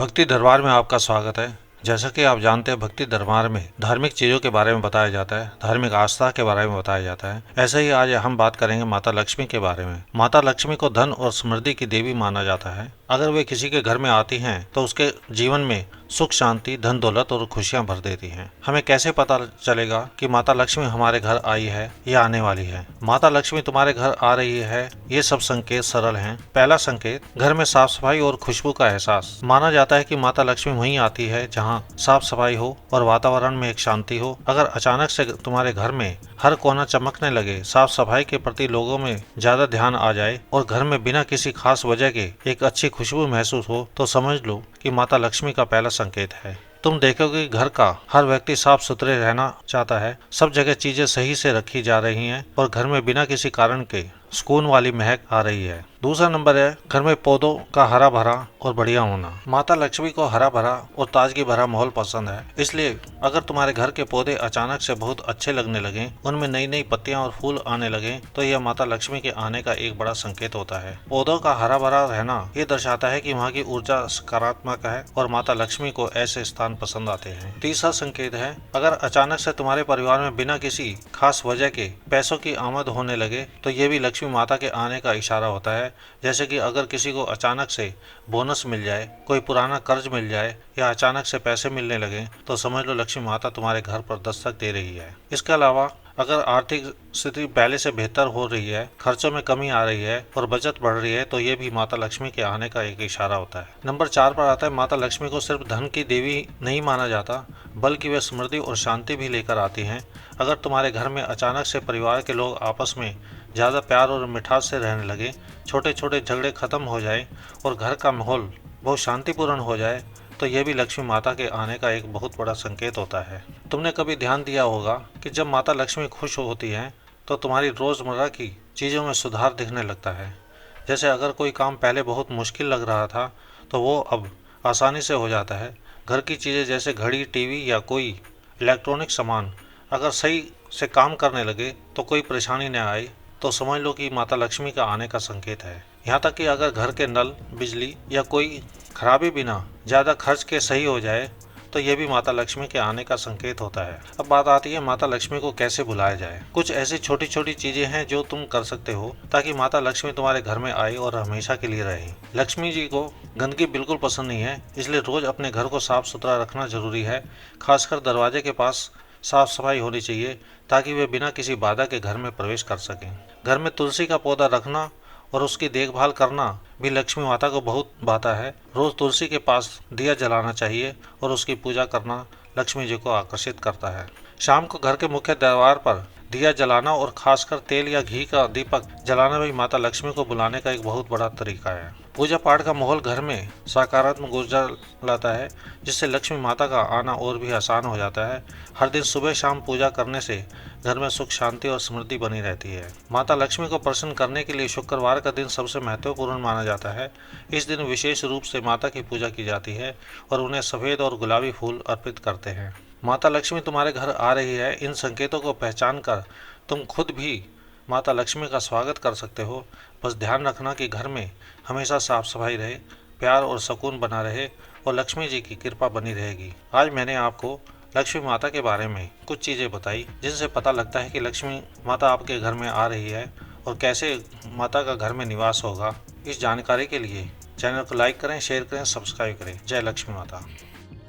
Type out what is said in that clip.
भक्ति दरबार में आपका स्वागत है। जैसा कि आप जानते हैं, भक्ति दरबार में धार्मिक चीज़ों के बारे में बताया जाता है, धार्मिक आस्था के बारे में बताया जाता है। ऐसे ही आज हम बात करेंगे माता लक्ष्मी के बारे में। माता लक्ष्मी को धन और समृद्धि की देवी माना जाता है। अगर वे किसी के घर में आती हैं तो उसके जीवन में सुख, शांति, धन दौलत और खुशियां भर देती हैं। हमें कैसे पता चलेगा कि माता लक्ष्मी हमारे घर आई है या आने वाली है? माता लक्ष्मी तुम्हारे घर आ रही है, ये सब संकेत सरल हैं। पहला संकेत, घर में साफ सफाई और खुशबू का एहसास। माना जाता है कि माता लक्ष्मी वहीं आती है जहाँ साफ सफाई हो और वातावरण में एक शांति हो। अगर अचानक से तुम्हारे घर में हर कोना चमकने लगे, साफ सफाई के प्रति लोगों में ज्यादा ध्यान आ जाए और घर में बिना किसी खास वजह के एक अच्छी खुशबू महसूस हो, तो समझ लो कि माता लक्ष्मी का पहला संकेत है। तुम देखोगे घर का हर व्यक्ति साफ सुथरे रहना चाहता है, सब जगह चीजें सही से रखी जा रही हैं और घर में बिना किसी कारण के सुकून वाली महक आ रही है। दूसरा नंबर है घर में पौधों का हरा भरा और बढ़िया होना। माता लक्ष्मी को हरा भरा और ताजगी भरा माहौल पसंद है, इसलिए अगर तुम्हारे घर के पौधे अचानक से बहुत अच्छे लगने लगे, उनमें नई नई पत्तियां और फूल आने लगे, तो यह माता लक्ष्मी के आने का एक बड़ा संकेत होता है। पौधों का हरा भरा रहना ये दर्शाता है कि वहाँ की ऊर्जा सकारात्मक है और माता लक्ष्मी को ऐसे स्थान पसंद आते हैं। तीसरा संकेत है, अगर अचानक से तुम्हारे परिवार में बिना किसी खास वजह के पैसों की आमद होने लगे, तो ये भी लक्ष्मी माता के आने का इशारा होता है। जैसे कि अगर किसी को अचानक से बोनस मिल जाए, कोई पुराना कर्ज मिल जाए या अचानक से पैसे मिलने लगे, तो समझ लो लक्ष्मी माता तुम्हारे घर पर दस्तक दे रही है। इसके अलावा अगर आर्थिक स्थिति पहले से बेहतर हो रही है, खर्चों में कमी आ रही है और बचत बढ़ रही है, तो ये भी माता लक्ष्मी के आने का एक इशारा होता है। नंबर 4 पर आता है, माता लक्ष्मी को सिर्फ धन की देवी नहीं माना जाता, बल्कि वे समृद्धि और शांति भी लेकर आती हैं। अगर तुम्हारे घर में अचानक से परिवार के लोग आपस में ज़्यादा प्यार और मिठास से रहने लगे, छोटे छोटे झगड़े खत्म हो जाए और घर का माहौल बहुत शांतिपूर्ण हो जाए, तो यह भी लक्ष्मी माता के आने का एक बहुत बड़ा संकेत होता है। तुमने कभी ध्यान दिया होगा कि जब माता लक्ष्मी खुश होती हैं तो तुम्हारी रोज़मर्रा की चीज़ों में सुधार दिखने लगता है। जैसे अगर कोई काम पहले बहुत मुश्किल लग रहा था तो वो अब आसानी से हो जाता है। घर की चीज़ें जैसे घड़ी, टीवी या कोई इलेक्ट्रॉनिक सामान अगर सही से काम करने लगे तो कोई परेशानी न आए, तो समझ लो कि माता लक्ष्मी का आने का संकेत है। यहाँ तक कि अगर घर के नल, बिजली या कोई खराबी बिना ज़्यादा खर्च के सही हो जाए, तो यह भी माता लक्ष्मी के आने का संकेत होता है। अब बात आती है माता लक्ष्मी को कैसे बुलाया जाए। कुछ ऐसी छोटी छोटी चीजें हैं जो तुम कर सकते हो ताकि माता लक्ष्मी तुम्हारे घर में आए और हमेशा के लिए रहे। लक्ष्मी जी को गंदगी बिल्कुल पसंद नहीं है, इसलिए रोज अपने घर को साफ सुथरा रखना जरूरी है। खासकर दरवाजे के पास साफ सफाई होनी चाहिए ताकि वे बिना किसी बाधा के घर में प्रवेश कर सकें। घर में तुलसी का पौधा रखना और उसकी देखभाल करना भी लक्ष्मी माता को बहुत भाता है। रोज तुलसी के पास दिया जलाना चाहिए और उसकी पूजा करना लक्ष्मी जी को आकर्षित करता है। शाम को घर के मुख्य द्वार पर दिया जलाना और खासकर तेल या घी का दीपक जलाना भी माता लक्ष्मी को बुलाने का एक बहुत बड़ा तरीका है। पूजा पाठ का माहौल घर में सकारात्मक ऊर्जा लाता है, जिससे लक्ष्मी माता का आना और भी आसान हो जाता है। हर दिन सुबह शाम पूजा करने से घर में सुख, शांति और समृद्धि बनी रहती है। माता लक्ष्मी को प्रसन्न करने के लिए शुक्रवार का दिन सबसे महत्वपूर्ण माना जाता है। इस दिन विशेष रूप से माता की पूजा की जाती है और उन्हें सफ़ेद और गुलाबी फूल अर्पित करते हैं। माता लक्ष्मी तुम्हारे घर आ रही है, इन संकेतों को पहचान कर तुम खुद भी माता लक्ष्मी का स्वागत कर सकते हो। बस ध्यान रखना कि घर में हमेशा साफ सफाई रहे, प्यार और सुकून बना रहे और लक्ष्मी जी की कृपा बनी रहेगी। आज मैंने आपको लक्ष्मी माता के बारे में कुछ चीज़ें बताई जिनसे पता लगता है कि लक्ष्मी माता आपके घर में आ रही है और कैसे माता का घर में निवास होगा। इस जानकारी के लिए चैनल को लाइक करें, शेयर करें, सब्सक्राइब करें। जय लक्ष्मी माता।